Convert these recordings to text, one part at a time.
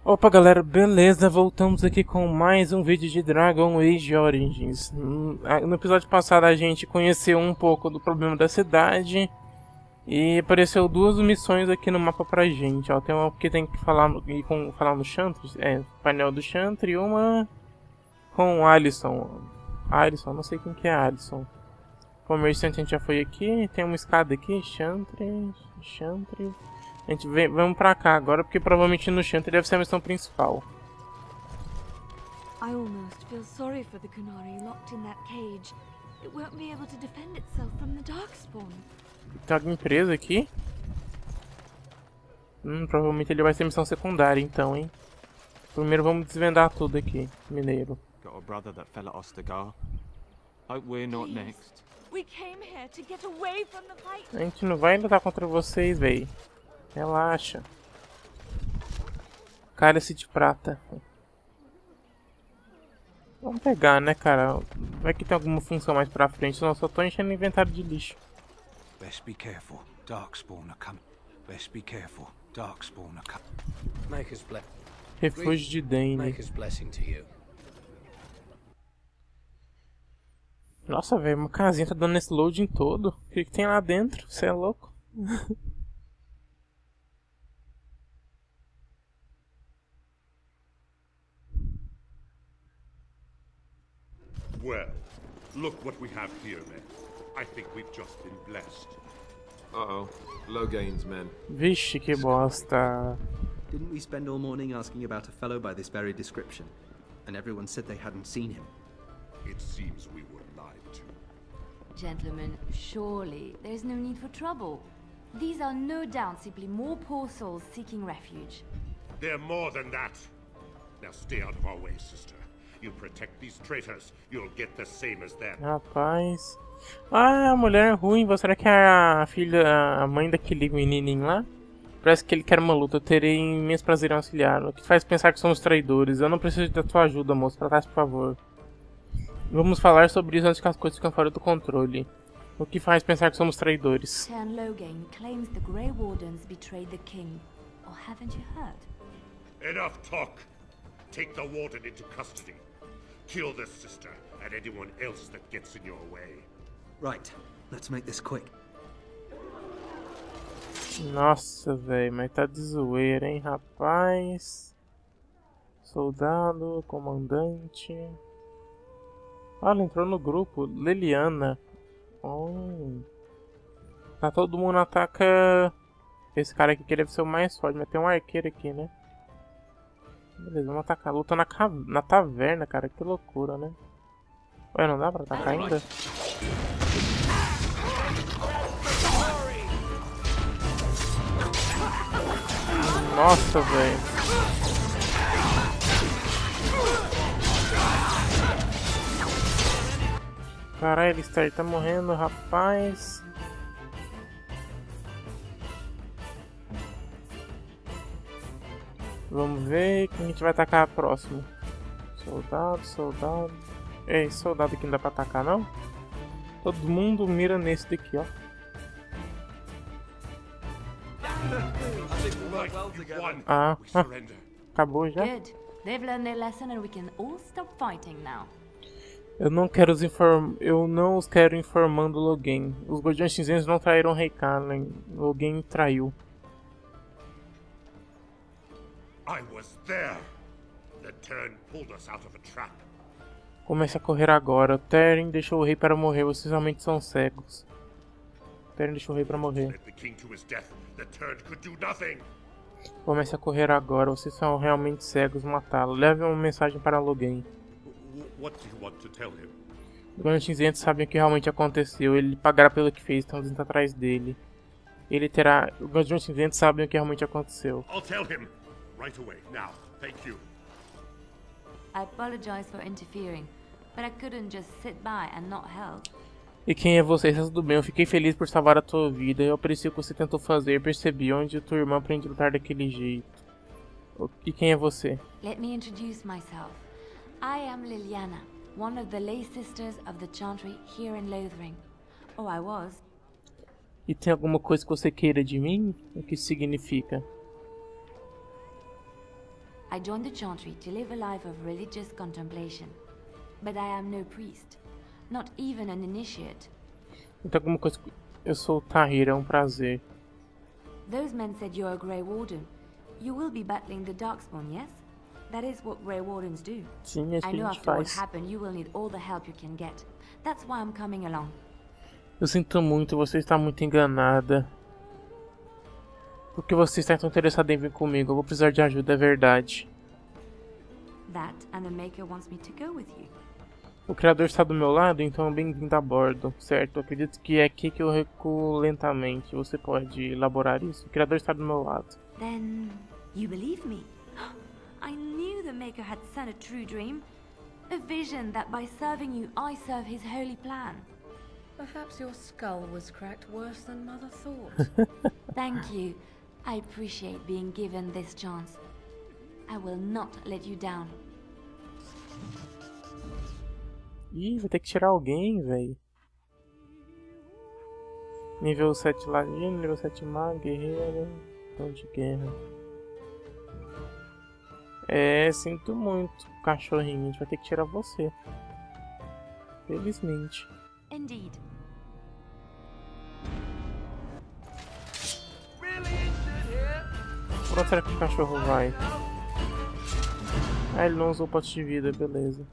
Opa galera, beleza? Voltamos aqui com mais um vídeo de Dragon Age Origins. No episódio passado a gente conheceu um pouco do problema da cidade e apareceu duas missões aqui no mapa pra gente. Ó, tem uma que tem que falar no Chantre, painel do Chantre, e uma com o Alisson. Alisson, não sei quem que é Alisson. Comerciante a gente já foi aqui, tem uma escada aqui, Chantre. A gente vamos pra cá agora, porque provavelmente no Chantre deve ser a missão principal. I almost feel sorry for the Canary locked in that cage. It won't be able to defend itself from the Darkspawn. Tem alguma empresa aqui? Provavelmente ele vai ser missão secundária então, hein? Primeiro vamos desvendar tudo aqui, mineiro. Got a brother that fell at Ostagar. Hope we're not next. We came here to get away from the fight. A gente não vai lutar contra vocês, véi. Relaxa. Cálice de prata. Vamos pegar, né, cara? Vai que tem alguma função mais pra frente, senão eu só tô enchendo o inventário de lixo. Best be careful. Darkspawn are coming. Best be careful. Darkspawn are coming. Maker's blessing. Refúgio de Dane. Maker's blessing to you. Nossa, velho, uma casinha tá dando esse loading todo. O que tem lá dentro? Você é louco? Well, look what we have here, men. I think we've just been blessed. Uh-oh. Loghain's men. Vixe, que bosta. Didn't we spend all morning asking about a fellow by this very description? And everyone said they hadn't seen him. It seems we were lied to. Gentlemen, surely there's no need for trouble. These are no doubt simply more poor souls seeking refuge. They're more than that. Now stay out of our way, sister. You protect these traitors, you'll get the same as them. Rapaz. Ah, a mulher é ruim. Será que é a filha, a mãe daquele menininho lá? Parece que ele quer uma luta. Eu terei imenso prazer em auxiliá-lo. O que faz pensar que somos traidores? Eu não preciso da tua ajuda, moço. Tratasse, por favor. Vamos falar sobre isso antes que as coisas fiquem fora do controle. O que faz pensar que somos traidores? Teryn Loghain claims the Grey Wardens betrayed the king. Or haven't you heard? Enough talk. Take the warden into custody. Kill this sister and anyone else that gets in your way. Right, let's make this quick. Nossa, velho, mas tá de zoeira, hein, rapaz. Soldado, comandante. Olha, entrou no grupo. Leliana. Oh. Tá, todo mundo ataca esse cara aqui que deve ser o mais forte, mas tem um arqueiro aqui, né? Beleza, vamos atacar. Luta na taverna, cara. Que loucura, né? Ué, não dá pra atacar ainda? Nossa, velho. Caralho, ele tá morrendo, rapaz. Vamos ver quem a gente vai atacar próximo. Soldado. Ei, soldado aqui não dá pra atacar, não? Todo mundo mira nesse daqui, ó. Ah, acabou já? Good. They've learned their lesson and we can all stop fighting now. Eu não os quero informando Loghain. Os Guardiões Cinzentos não traíram Rei Kalen. Loghain traiu. I was there. The Teryn pulled us out of a trap. Comece a correr agora. Teryn deixou o rei para morrer. Vocês realmente são cegos. Teryn deixou o rei para morrer. Led the king to his death. The Teryn could do nothing. Comece a correr agora. Vocês são realmente cegos. Matá-lo. Leve uma mensagem para Loghain. What do you want to tell him? Os Guardiões Cinzentos sabem o que realmente aconteceu. Ele pagará pelo que fez. Estamos indo atrás dele. Os Guardiões Cinzentos sabem o que realmente aconteceu. I'll tell him. Right away, now. Thank you. I apologize for interfering, but I couldn't just sit by and not help. E quem é você? Está tudo bem? Eu fiquei feliz por salvar a tua vida. Eu aprecio o que você tentou fazer. Percebi onde tua irmã aprende a lutar daquele jeito. E quem é você? Let me introduce myself. I am Leliana, one of the lay sisters of the Chantry here in Lothering. Oh, I was. E tem alguma coisa que você queira de mim? O que significa? I joined the Chantry to live a life of religious contemplation. But I am no priest, not even an initiate. Então, alguma coisa. Eu sou o Tahir, é um prazer. Those men said you're a Grey Warden. You will be battling the Darkspawn, yes? That is what Grey Wardens do. Sim, é isso I que know a gente after what faz. happened, you will need all the help you can get. That's why I'm coming along. Eu sinto muito, você está muito enganada. Por que você está tão interessada em vir comigo? Eu vou precisar de ajuda, é verdade. That and the Maker wants me to go with you. O Criador está do meu lado, então bem-vindo a bordo, certo? Eu acredito que é aqui que eu recuo lentamente. Você pode elaborar isso? O Criador está do meu lado. Then you believe me? I knew the Maker had sent a true dream. A vision that by serving you, I serve his holy plan. Perhaps your skull was cracked worse than Mother thought. Thank you. I appreciate being given this chance. I will not let you down. Ih, vai ter que tirar alguém, velho. Nível 7 ladino, nível 7 mago, guerreiro, tom de guerra. É, sinto muito, cachorrinho. A gente vai ter que tirar você. Felizmente. Indeed. Por onde será que o cachorro vai? Ah, ele não usou o pote de vida, beleza.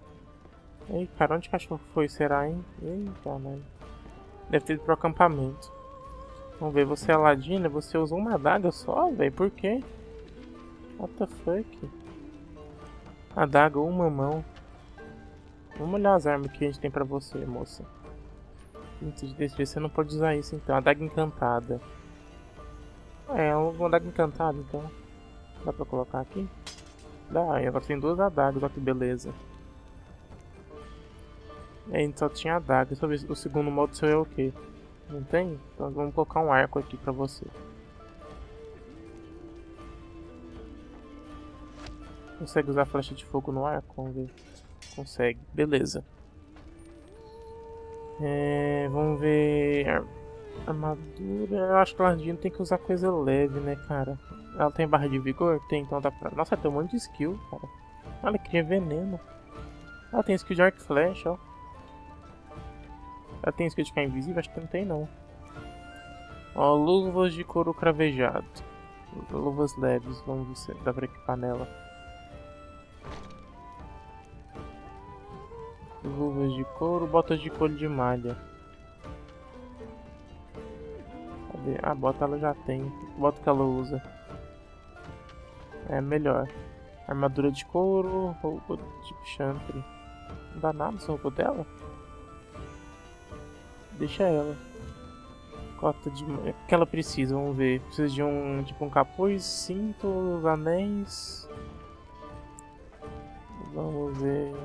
Ei, cara, onde o cachorro foi, será, hein? Eita, mano. Deve ter ido pro acampamento. Vamos ver, você é ladina? Você usou uma adaga só, velho? Por quê? What the fuck? Adaga, uma mão. Vamos olhar as armas que a gente tem pra você, moça. Você não pode usar isso, então. Adaga encantada. É, uma adaga encantada, então. Dá pra colocar aqui? Dá, agora tem duas adagas, olha que beleza. É, a gente só tinha adaga. Deixa eu ver o segundo modo seu é o quê? Não tem? Então vamos colocar um arco aqui pra você. Consegue usar flecha de fogo no arco? Vamos ver. Consegue, beleza. Vamos ver. Armadura. Eu acho que a Ladino tem que usar coisa leve, né, cara? Ela tem barra de vigor? Tem, então dá pra. Nossa, ela tem um monte de skill, cara. Ela cria veneno. Ela tem skill de arco e flecha, ó. Ela tem skill de ficar invisível? Acho que não tem, não. Ó, luvas de couro cravejado. Luvas leves, vamos ver se dá pra equipar nela. Luvas de couro, botas de couro de malha. Cadê? Ah, bota ela já tem. Bota que ela usa. É melhor. Armadura de couro, roupa de chantre. Não dá nada essa roupa dela? Deixa ela. Cota de... É o que ela precisa, vamos ver. Precisa de um, tipo um capuz, cinto, anéis. Vamos ver.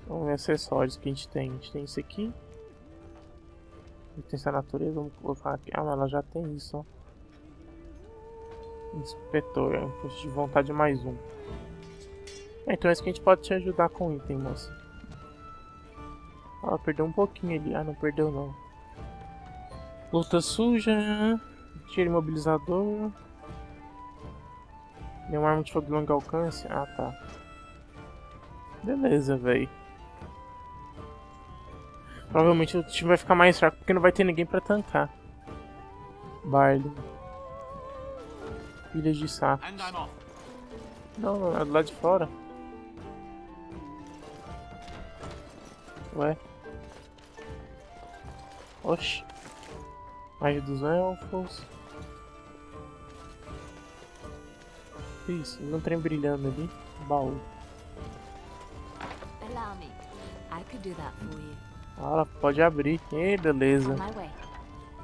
Vamos ver acessórios que a gente tem. A gente tem isso aqui. Tem essa natureza, vamos colocar aqui. Ah, mas ela já tem isso, ó. Inspetor, de vontade mais um. Então é isso que a gente pode te ajudar com item, moça. Ela perdeu um pouquinho ali. Ah, não perdeu não. Luta suja. Tiro imobilizador. Tem uma arma de fogo de longo alcance. Ah, tá. Beleza, velho. Provavelmente o time vai ficar mais fraco porque não vai ter ninguém pra tancar. Barley. Pilhas de saco. Não, é do lado de fora. Ué. Oxi. Magia dos elfos. Isso, um trem brilhando ali. Baú. Allow me. I could do that for you. Ah, ela pode abrir. Beleza. On my way.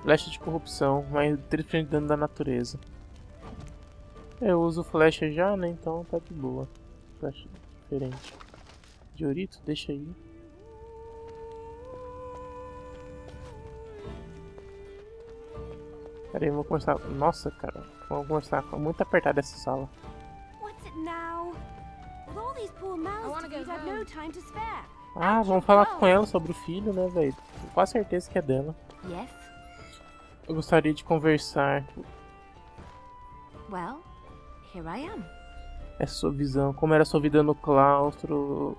Flecha de corrupção, mais 3% de dano da natureza. Eu uso flecha já, né? Então tá de boa. Flecha diferente. Diorito, deixa aí. Pera aí, vamos começar. Nossa, cara. Vamos começar. Muito apertada essa sala. What's it now? With all these poor mouths to feed, I've no time to spare. Ah, vamos falar com ela sobre o filho, né, velho? Com quase certeza que é dela. Yes? Eu gostaria de conversar. Well, here I am. Essa sua visão, como era a sua vida no claustro.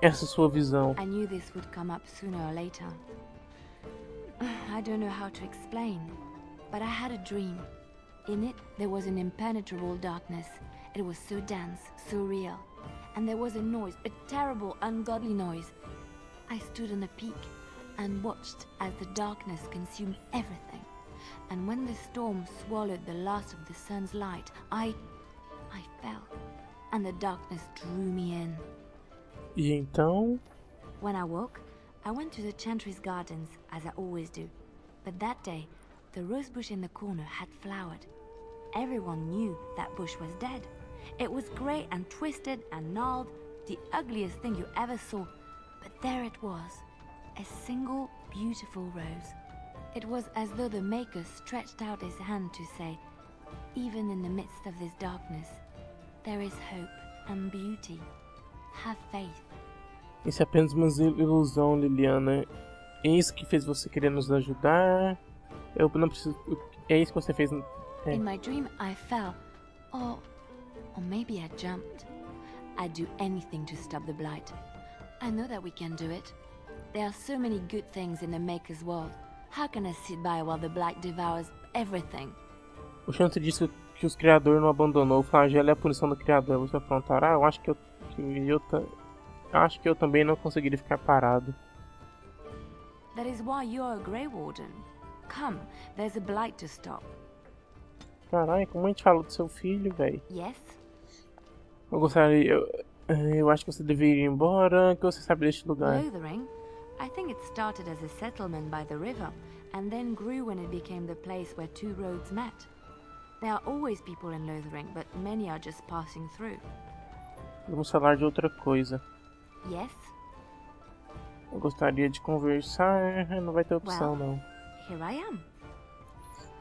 Essa sua visão. I knew this would come up sooner or later. I don't know how to explain, but I had a dream. In it, there was an impenetrable darkness. It was so dense, so real. And there was a noise, a terrible, ungodly noise. I stood on a peak and watched as the darkness consumed everything. And when the storm swallowed the last of the sun's light, I fell. And the darkness drew me in. E então? When I woke, I went to the Chantry's gardens, as I always do. But that day, the rose bush in the corner had flowered. Everyone knew that bush was dead. It was grey and twisted and gnarled, the ugliest thing you ever saw. But there it was, a single beautiful rose. It was as though the Maker stretched out his hand to say, even in the midst of this darkness, there is hope and beauty. Have faith. Isso é apenas uma ilusão, Leliana. É isso que fez você querer nos ajudar? Eu não preciso... É isso que você fez... É. In my dream, I fell. Or maybe I jumped. I'd do anything to stop the blight. I know that we can do it. There are so many good things in the Maker's world. How can I sit by while the blight devours everything? O Chantry disse que os criadores não abandonou. O flagelo é a punição do criador. Você vai perguntar, eu acho que eu também não conseguiria ficar parado. That is why you're a Grey Warden. Come, there's a blight to stop. Caralho, como a gente falou do seu filho, velho? Yes? Eu acho que você deveria ir embora. O que você sabe deste lugar? Lothering? I think it started as a settlement by the river, and then grew when it became the place where two roads met. There are always people in Lothering, but many are just passing through. Vamos falar de outra coisa. Yes? Eu gostaria de conversar. Não vai ter opção, não. Here I am.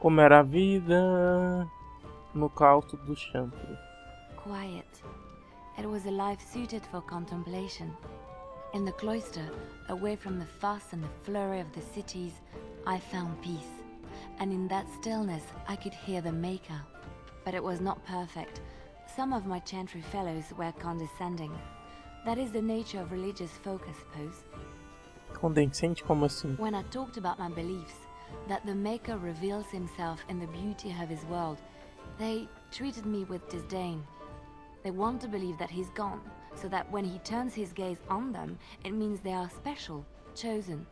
Como era a vida no claustro do Chantry? Quiet. It was a life suited for contemplation. In the cloister, away from the fuss and the flurry of the cities, I found peace. And in that stillness, I could hear the Maker. But it was not perfect. Some of my Chantry fellows were condescending. That is the nature of religious folk, I suppose. Condescendente, como assim? When I talked about my beliefs, that the Maker reveals himself in the beauty of his world, they treated me with disdain. They want to believe that he's gone, so that when he turns his gaze on them, it means they are special, chosen.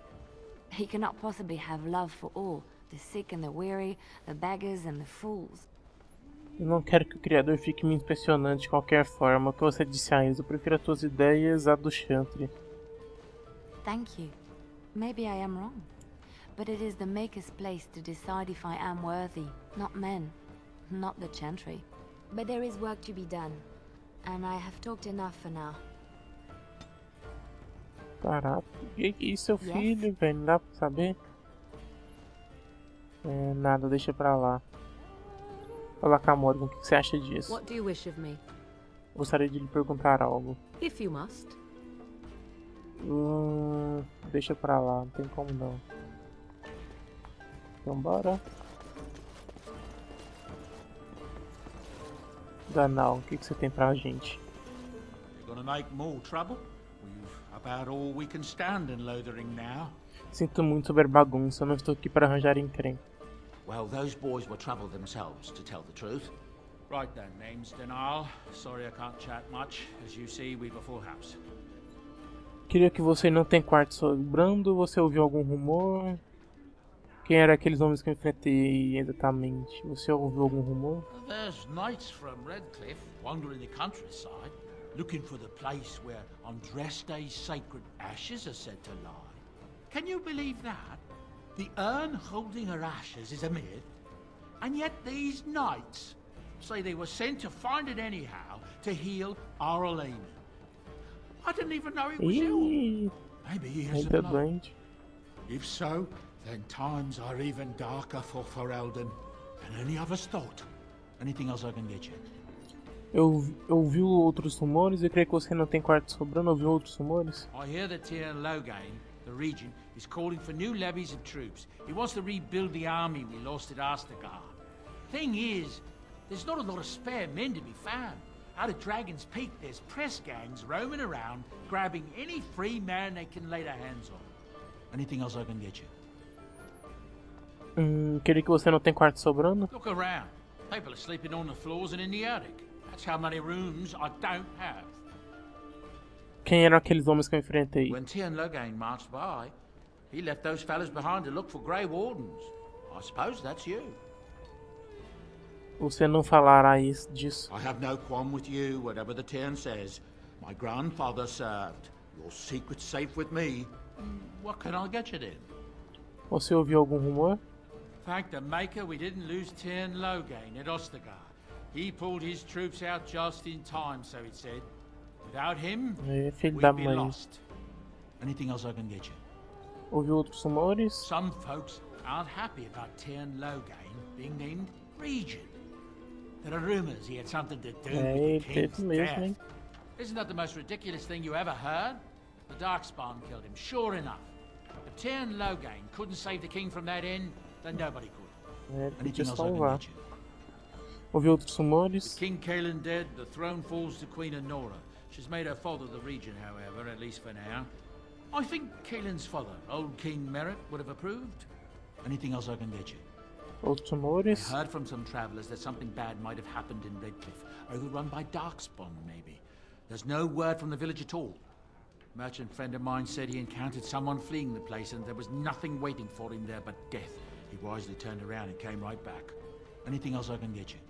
He cannot possibly have love for all, the sick and the weary, the beggars and the fools. Eu não quero que o Criador fique me impressionando de qualquer forma. O que você disse a eles, eu prefiro as tuas ideias à do Chantry. Thank you. Maybe I am wrong. But it is the Maker's place to decide if I am worthy, not men, not the Chantry. But there is work to be done, and I have talked enough for now. Caraca, e seu filho, velho? Não dá pra saber? É, nada, deixa pra lá. Olá, Camorgan, o que você acha disso? What do you wish of me? Gostaria de lhe perguntar algo. If you must. Deixa pra lá, não tem como não. Então bora. Danal, o que você tem pra gente? You're gonna make more trouble? We've about all we can stand in Lothering now. Sinto muito sobre bagunça, eu não estou aqui para arranjar encrenca. Well, those boys were trouble themselves, to tell the truth. Right then, name's Denal. Sorry I can't chat much. As you see, we've a full house. Queria que você não tem quarto sobrando. Você ouviu algum rumor? Quem eram aqueles homens que eu enfrentei exatamente? Você ouviu algum rumor? There's knights from Redcliffe wandering the countryside, looking for the place where on dress day's sacred ashes are said to lie. Can you believe that? The urn holding her ashes is a myth, and yet these knights say they were sent to find it anyhow to heal our Leliana. I didn't even know it was you. Maybe he has a blood. If so, then times are even darker for Ferelden than any of us thought. Anything else I can get you? Eu ouvi outros rumores. Eu creio que você não tem quarto sobrando. Ouviu outros rumores? I hear that Teryn Loghain, the regent, is calling for new levies of troops. He wants to rebuild the army we lost at Astegard. Thing is, There's not a lot of spare men to be found. Out of Dragon's Peak, there's press gangs roaming around, grabbing any free man they can lay their hands on. Anything else I can get you? Queria que você não tem quarto sobrando? Look around. People are sleeping on the floors and in the attic. That's how many rooms I don't have. Quem eram aqueles homens que eu enfrentei? When Teryn Loghain marched by, he left those fellas behind to look for Grey Wardens. I suppose that's you. Você não falará isso disso. I have no qualm with you, whatever the Teryn says. My grandfather served. Your secret's safe with me. What can I get you then? Você ouviu algum rumor? Thank the Maker we didn't lose Teryn Loghain at Ostagar. He pulled his troops out just in time, so it said. Without him, Filho da we'd be mãe. lost. Anything else I can get you? Ouviu outros rumores? Some folks aren't happy about Teryn Loghain being named Regent. There are rumors he had something to do with the king's death. Isn't that the most ridiculous thing you ever heard? The Darkspawn killed him, sure enough. If Teryn Loghain couldn't save the king from that end, then nobody could. Anything else I can get you? Ouviu outros rumores? With King Kaelin dead, the throne falls to Queen Anora. She's made her father the regent, however, at least for now. I think Kaelin's father, old King Merritt, would have approved. Anything else I can get you? Outros rumores? I heard from some travelers that something bad might have happened in Redcliffe, overrun by Darkspawn, maybe. There's no word from the village at all. A merchant friend of mine said he encountered someone fleeing the place and there was nothing waiting for him there but death. He wisely turned around and came right back. Anything else I can get you?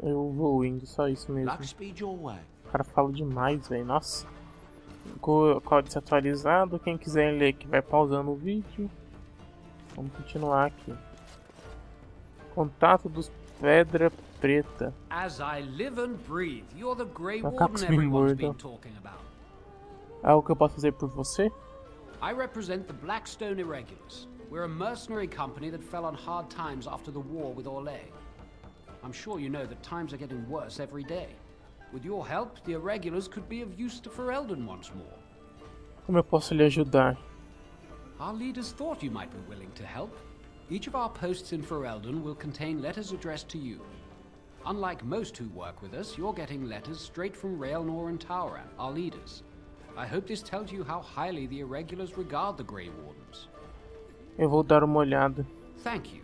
Eu vou indo, só isso mesmo. Luck speed your way. O cara fala demais, velho. Nossa. Código atualizado. Quem quiser ler que vai pausando o vídeo. Vamos continuar aqui. Contato dos Pedra Preta. As I live and breathe, you're the Grey Macacos Warden everyone's me been talking about. Algo que eu posso fazer por você? I represent the Blackstone Irregulars. We're a mercenary company that fell on hard times after the war with Orlais. I'm sure you know that times are getting worse every day. With your help, the Irregulars could be of use to Ferelden once more. Como eu posso lhe ajudar? Our leaders thought you might be willing to help. Each of our posts in Ferelden will contain letters addressed to you. Unlike most who work with us, you're getting letters straight from Raelnor and Tauran, our leaders. I hope this tells you how highly the Irregulars regard the Grey Wardens. Eu vou dar uma olhada. Thank you.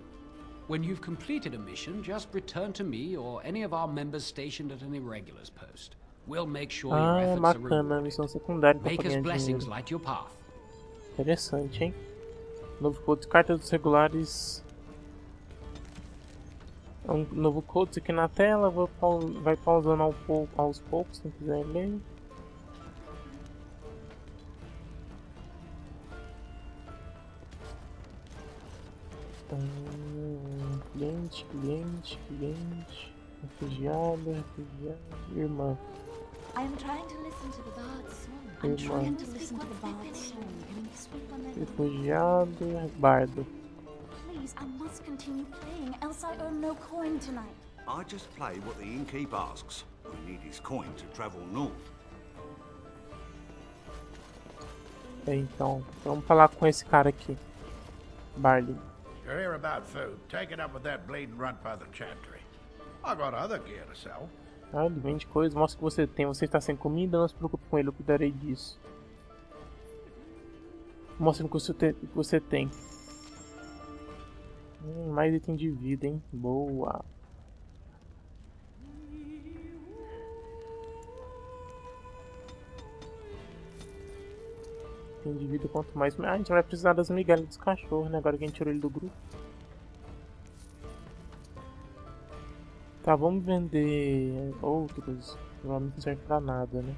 When you've completed a mission, just return to me or any of our members stationed at an Irregulars post. We'll make sure your efforts are bacana, missão secundária para Maker's ganhar blessings dinheiro. light your path. Interessante, hein? Novo code, cartas dos regulares. Um novo code aqui na tela. Vai pausando aos poucos, se quiser ler. Cliente, refugiado, irmã. I am trying to listen to the bard's song. I'm trying to listen to the bard's song. Can you speak when they're Refugiado, bardo. Please, I must continue playing, else I earn no coin tonight. I just play what the innkeep asks. We need his coin to travel north. Então, vamos falar com esse cara aqui. Barley. You're here about food. Take it up with that bleeding runt by the chantry. I got other gear to sell. Ah, ele vende coisas. Mostra o que você tem. Você está sem comida? Não se preocupe com ele, eu cuidarei disso. Mostra o que você tem. Mais item de vida, hein? Boa. Item de vida quanto mais... Ah, a gente vai precisar das migalhas dos cachorros, né? Agora que a gente tirou ele do grupo. Tá, vamos vender outros. Provavelmente não serve pra nada, né?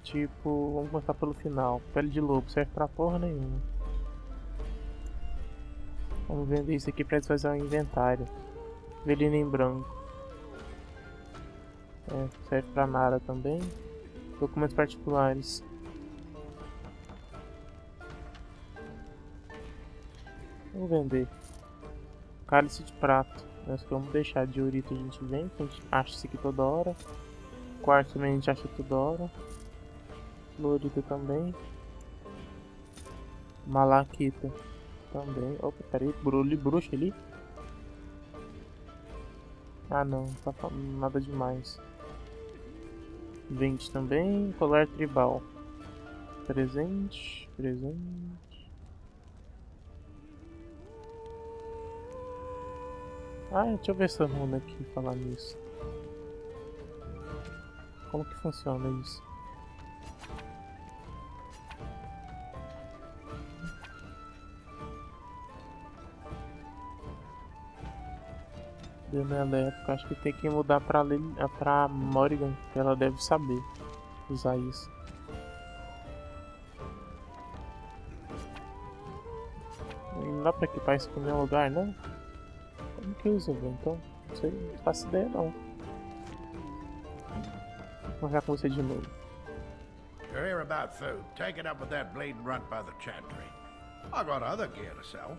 Tipo, vamos começar pelo final. Pele de lobo, serve pra porra nenhuma. Vamos vender isso aqui pra desfazer o inventário. Velino em branco. Serve pra nada também. Documentos particulares. Vamos vender. Cálice de prato. Nós vamos deixar de ourito, a gente vende. A gente acha isso aqui toda hora. Quartzo também a gente acha toda hora. Florita também. Malaquita também. Opa, peraí. Bruxa ali. Ah não, tá falando nada demais. 20 também, colar tribal. Presente, presente. Ah, deixa eu ver essa runa aqui, falar nisso. Como que funciona isso? Dano elétrico, acho que tem que mudar pra Morrigan, que ela deve saber usar isso. Não dá pra equipar isso em nenhum lugar, não? Como que usa, velho? Então, não sei, não faço ideia não. Vou jogar com você de novo. You're here about food. Take it up with that bleeding runt by the chantry. I got other gear to sell.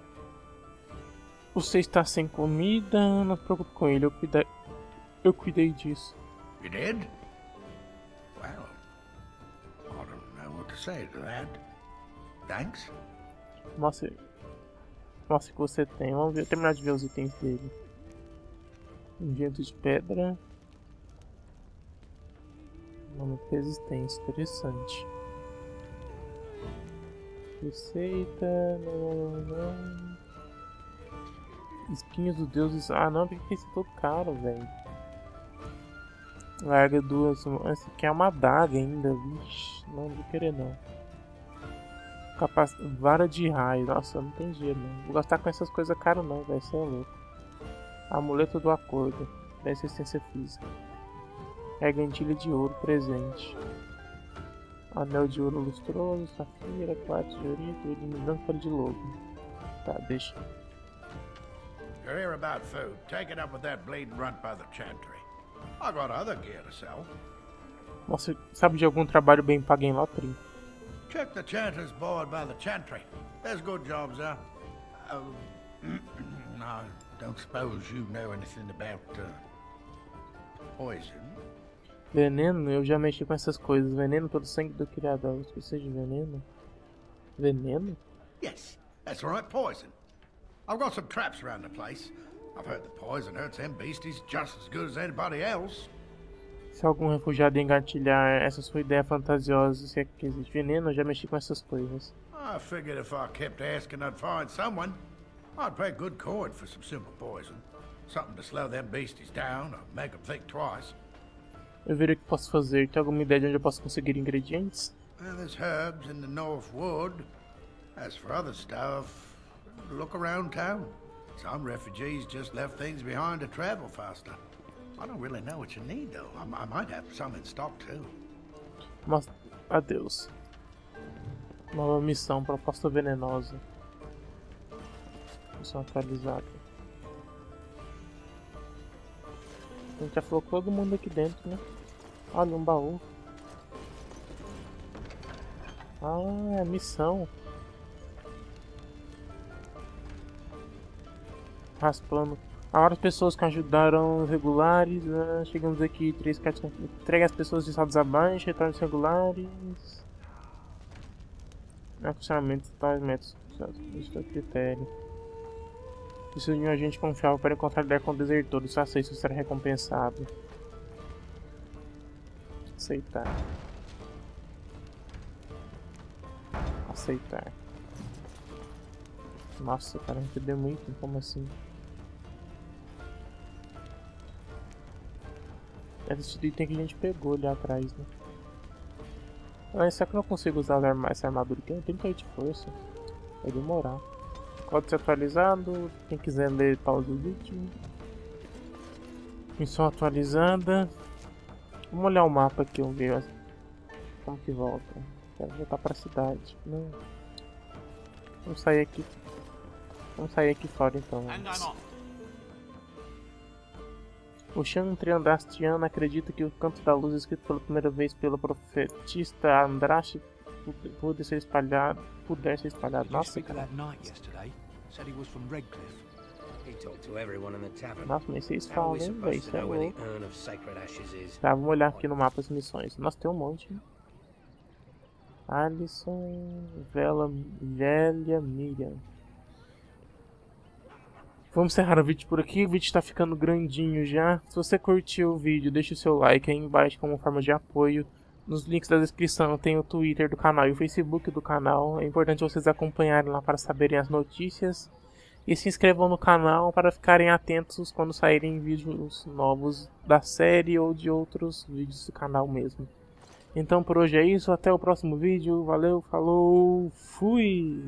Você está sem comida, não se preocupe com ele, eu cuidei disso. You did? Well, I don't know what to say to that. Thanks. Mostra o que você tem. Vamos ver, terminar de ver os itens dele. Um vento de pedra. Uma resistência, interessante. Receita. Não. Espinhos dos deuses. Ah não, porque esse é todo caro, velho. Larga duas. Esse aqui é uma adaga ainda. Vixe, não vou querer não. Vara de raio. Nossa, não tem dinheiro não. Vou gastar com essas coisas caras não, velho. Isso é louco. Amuleto do acordo. 10 resistência física. Gargantilha de ouro presente. Anel de ouro lustroso. Safira. Quartzo de ourito. Eliminando folha de lobo. Tá, deixa. You're here about food. Take it up with that bleeding runt by the chantry. I got other gear to sell. Nossa, sabe de algum trabalho bem pago em Lotrim? Check the chanter's board by the chantry. There's good jobs there. I don't suppose you know anything about poison. Veneno? Eu já mexi com essas coisas. Veneno pelo sangue do criador. Você precisa de veneno? Veneno? Yes, that's right, poison. I've got some traps around the place. I've heard the poison hurts them beasties just as good as anybody else. Se algum refugiado engatilhar essa sua ideia fantasiosa, se é que existe veneno, eu já mexi com essas coisas. I figured if I kept asking, I'd find someone. I'd pay good coin for some simple poison. Something to slow them beasties down or make them think twice. Eu verei o que posso fazer. Tem alguma ideia de onde eu posso conseguir ingredientes? Well, there's herbs in the North Wood. As for other stuff, look around town. Some refugees just left things behind to travel faster. I don't really know what you need, though. I might have some in stock, too. Mas, adeus. Nova missão, proposta venenosa. Missão atualizada. A gente já falou com todo mundo aqui dentro, né? Olha, um baú. Ah, é missão. Raspando. Agora as pessoas que ajudaram os regulares. Chegamos aqui, 3 cartas. Entrega as pessoas de estados abaixo, retorna os regulares. Funcionamento tais métodos. Isso é critério. Preciso de um agente confiável para encontrar ideia com o desertor. Isso aceito, será recompensado. Aceitar. Aceitar. Nossa, cara, a gente deu muito, como assim? Esse item que a gente pegou ali atrás, né? Ah, será que eu não consigo usar essa armadura aqui? Eu tenho 38 de força. Vai demorar. Código atualizado. Quem quiser ler, pausa o vídeo. Missão atualizada. Vamos olhar o mapa aqui, vamos ver como que volta. Quero voltar para a cidade. Não. Vamos sair aqui. Vamos sair aqui fora então. O Chantriandastiano acredita que o Canto da Luz, escrito pela primeira vez pelo profetista Andraste, pudesse ser espalhado. Nossa, cara. Nossa, mas vocês falam, hein, velho? Isso é louco. Tá, vamos olhar aqui no mapa as missões. Nossa, tem um monte. Né? Alisson, Velha Miriam. Vamos encerrar o vídeo por aqui, o vídeo está ficando grandinho já. Se você curtiu o vídeo, deixe o seu like aí embaixo como forma de apoio. Nos links da descrição tem o Twitter do canal e o Facebook do canal. É importante vocês acompanharem lá para saberem as notícias. E se inscrevam no canal para ficarem atentos quando saírem vídeos novos da série ou de outros vídeos do canal mesmo. Então por hoje é isso, até o próximo vídeo. Valeu, falou, fui!